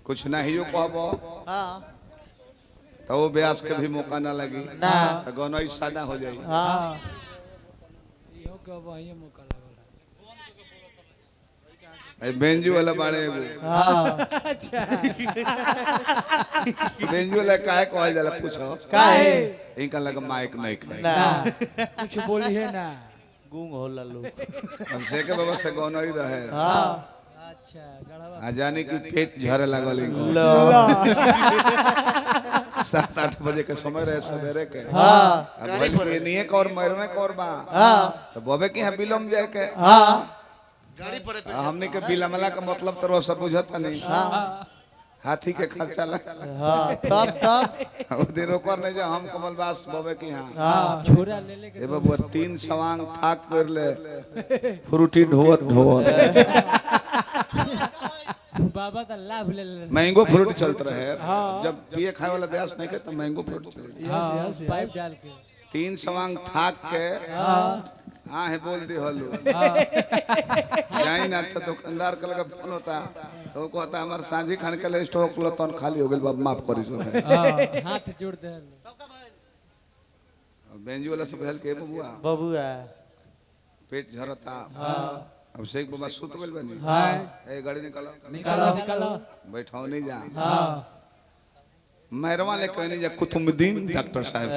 कुछ नहीं हो कहबो हां तो वो ब्यास के भी मौका ना लगी ना तो गाना ही सादा हो जाई। हां इहो कहबो ये मौका लागल ए बेंजू वाला बाड़े एगो हां अच्छा बेंजू वाला काहे कहल जाला पूछो काहे इनका लगा माइक नहीं ना कुछ बोली है ना गूंग होला लोग हम से के बाबा से गाना ही रहे हां अच्छा गड़वा आ जाने की पेट झरे लागल इनको लो 7-8 बजे के समय रहे सवेरे के हां अब भइल के नहीं कौर मरमे कौर बा हां तो बबे के यहाँ बिलम जाए के हां गाड़ी पर हमने के बिलमला का मतलब तो सब बुझता नहीं हाथी के खर्चा लग हां तब वो दिन रोकर नहीं जो हम कमलबास बबे के यहाँ हां छोरा ले ले ए बाबू 3 सवांग थाक कर ले फ्रूटी ढोवत बाबा तो लाभ ले ले मैंगो फ्रूट चलत रहे जब पिए खाए वाला ब्यास नहीं के तो मैंगो फ्रूट चले यस पाइप डाल के 3 सवांग थाक के हाँ है बोल दी हलू जाई ना तो दुकानदार का लगा फोन होता तो वो कहता हमारे सांझी खान के लिए स्टॉक लो तो खाली हो गई बाबा माफ करी सब हाथ जोड़ दे बेंजू वाला सब हेल के बबुआ बबुआ पेट झरता अब शेख बाबा सुत गइल बनी ए गाड़ी निकालो निकालो बैठाओ नहीं जा हां मेहरवा ले कहनी जा कुतुबुद्दीन डॉक्टर साहब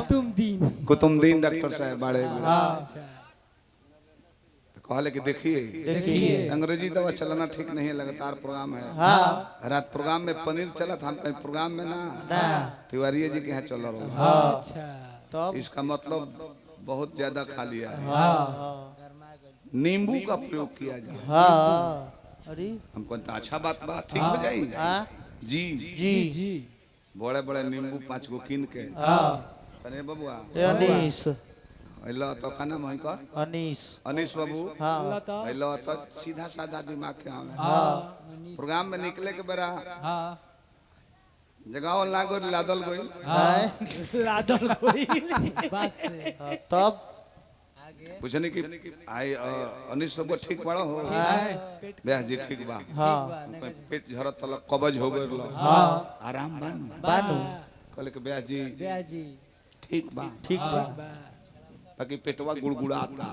तुम दिन कुतुबुद्दीन डॉक्टर साहब बड़े अच्छा तो कहले कि देखिए अंग्रेजी दवा चलाना ठीक नहीं है, लगातार प्रोग्राम है। रात प्रोग्राम में पनीर चला था, हम कहीं प्रोग्राम में ना तिवारी जी के यहाँ चल रहा हूँ। अच्छा तब इसका मतलब बहुत ज्यादा खा लिया है। नींबू का प्रयोग किया जाए। अरे हमको अच्छा बात बा ठीक हो जाए जी जी जी बड़े बड़े नींबू 5 गो कीन के अरे बबुआ अनीस अल्लाह तो खाना में कर अनीस अनीस बाबू हाँ अल्लाह तो सीधा साधा दिमाग के हमें प्रोग्राम में निकले के बेरा हाँ जगह लागो लादल गई लादल कोई बस तब पूछने की आई अनिश सब ठीक बड़ा हो ब्याह जी ठीक बा हाँ पेट झरत तल कब्ज हो गइल आराम बानू बानू कहले के ब्याह जी ठीक बा ठीक बा बाकी पेटवा गुड़गुड़ाता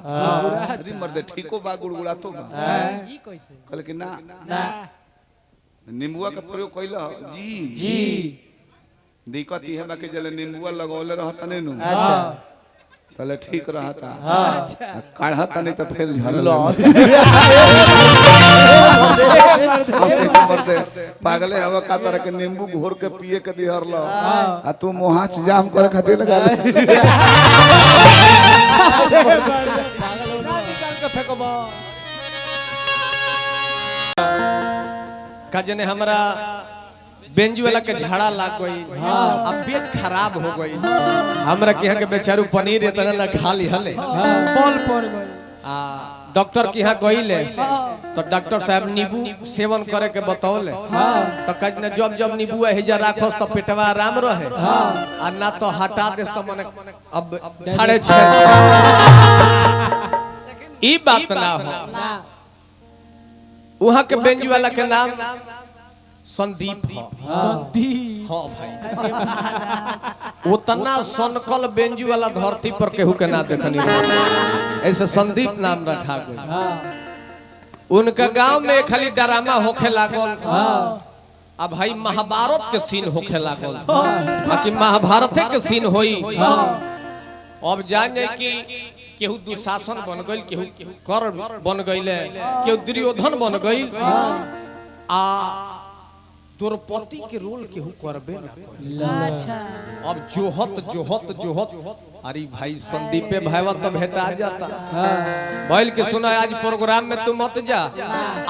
अरे मर्दे ठीको बा गुड़गुड़ा तो बा ई कैसे कहले कि ना ना नींबुआ का प्रयोग कइल जी जी दिक्कत ई है बाकी जले नींबुआ लगौले रहता नहीं नु अच्छा तले ठीक रहता काढ़ता नहीं तो फिर झरल मर्दे पागले हवा का तरह के नींबू घोर के पिए के दिहर लो आ तू मोहाच जाम करे खातिर लगा ले पागल हो ना निकाल के फेंकबो कजने हमरा बेंजू वाला के झाड़ा लाग गई अब पेट खराब हो गई हमरा के यहाँ के बेचारू पनीर इतना ना खा ली हले बॉल पड़ गई आ डॉक्टर के यहाँ गईले तो डॉक्टर साहब नींबू सेवन करे के बतौले तो कजने जब जब नींबू हेजा राखोस तो पेटवा आराम रहे आ ना तो हटा देस तो मने अब खड़े छे ई बात ना हो वहाँ के बेंजू वाला के नाम संदीप संदीप हाँ भाई उतना सनकल बेंजू वाला धरती पर केहू के ना देखनी ऐसे संदीप नाम रखा गया। उनका गांव में खाली ड्रामा होखे लागल अब भाई महाभारत के सीन होखे लागल बाकी महाभारत के सीन होई अब जाने कि केहू दुशासन बन गई केहू कर्ण बन गईले केहू दुर्योधन बन गई आ द्रौपदी के रोल केहू करबे ना करे। अच्छा अब जोहत जोहत जोहत अरे भाई संदीपे भाईवा तो भेटा जाता बैल के सुना आज प्रोग्राम में तू मत जा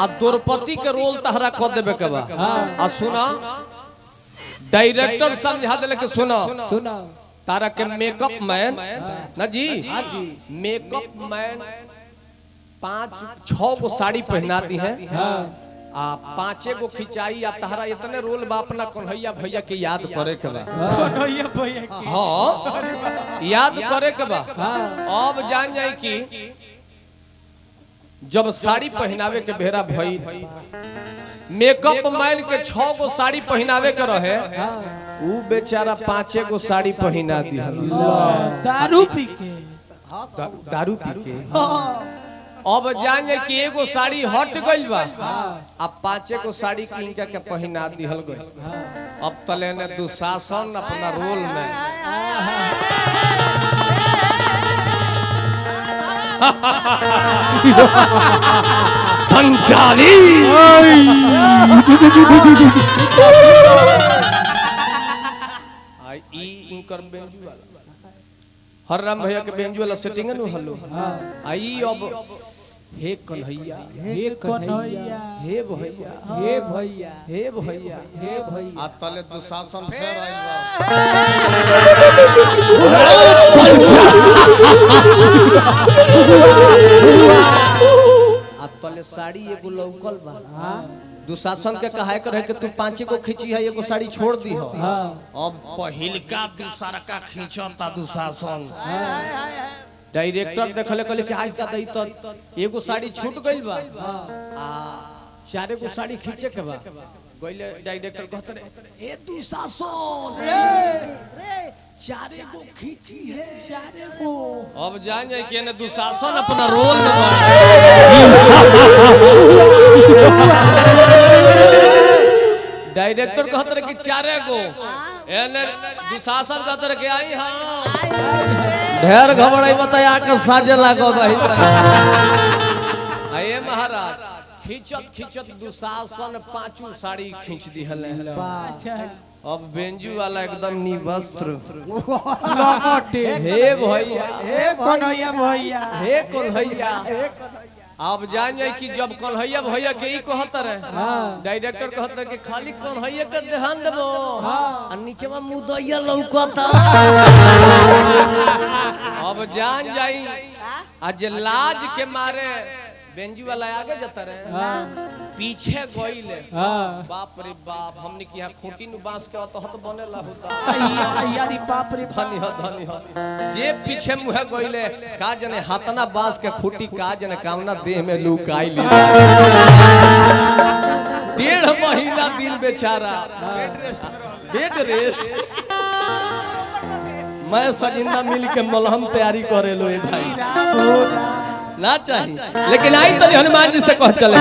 आ द्रौपदी के रोल तहरा कर देबे के बा आ सुना डायरेक्टर समझा देले के सुना सुना तारा के मेकअप मैन ना जी मेकअप मैन 5-6 गो साड़ी पहना दी है आ 5 गो खिंचाई आ तहरा इतने रोल बा अपना कन्हैया भैया के याद करे के बा कन्हैया भैया की हाँ याद करे के बा अब जान जाए कि जब साड़ी पहनावे के बेहरा भई मेकअप मैन के 6 गो साड़ी पहनावे के रहे ऊ बेचारा 5 गो साड़ी पहना दिहल दारू पी के दारू पी के अब जाने कि एगो साड़ी हट गइल बा अब 5 गो साड़ी की इनका के पहना दिहल गइल अब तले ने दुशासन अपना रोल में पंचाली आई इनकर बेंजू वाला हरराम भैया के बेंजू वाला सेटिंग नु हल्लो आई अब हे कन्हैया हे कन्हैया हे भैया हे भैया हे भैया हे भैया आ तले दुशासन फेर आइल बा आ तले साड़ी एगो लौकल बा दुशासन के कहे करे कि तू 5 गो खींची है एगो साड़ी छोड़ दी हो अब पहिलका दूसरा का खींचता दुशासन डायरेक्टर देखले कहले कि आज दादा ई तो एगो साड़ी छूट गइल बा आ 4 गो साड़ी खींचे के बा गइले डायरेक्टर कहत रे ए दुशासन रे 4 गो खींची है 4 गो अब जान जाए कि ने दुशासन अपना रोल में डायरेक्टर कहत रहे कि 4 गो एने दुशासन कहत रहे कि आई हां ढेर घबराई बताया के साजे लागो रही आए महाराज खींचत खींचत दुशासन 5 साड़ी खींच दिहले अच्छा अब बेंजू वाला एकदम निवस्त्र लपटे हे भैया हे कन्हैया भैया हे कन्हैया अब जान जाए कि जब कन्हैया भैया के ही कहत रहे डायरेक्टर कहत रहे कि खाली कन्हैया के ध्यान देबो आ नीचे में मुदैया लौकता अब जान जाई आज लाज के मारे बेंजू वाला आगे जाता रहे पीछे गइले बाप रे बाप हमने कि यहाँ खूंटी नु बांस के तहत बनेला होता यारी बाप रे धनी हो जे पीछे मुहे गइले का जने हाथना बांस के खूंटी का जने कामना देह में लुकाई ले 1.5 महीना दिन बेचारा बेड रेस्ट मैं सजिंदा मिल के मलहम तैयारी करे लो भाई ना चाहिए लेकिन आई तो हनुमान जी से कह चले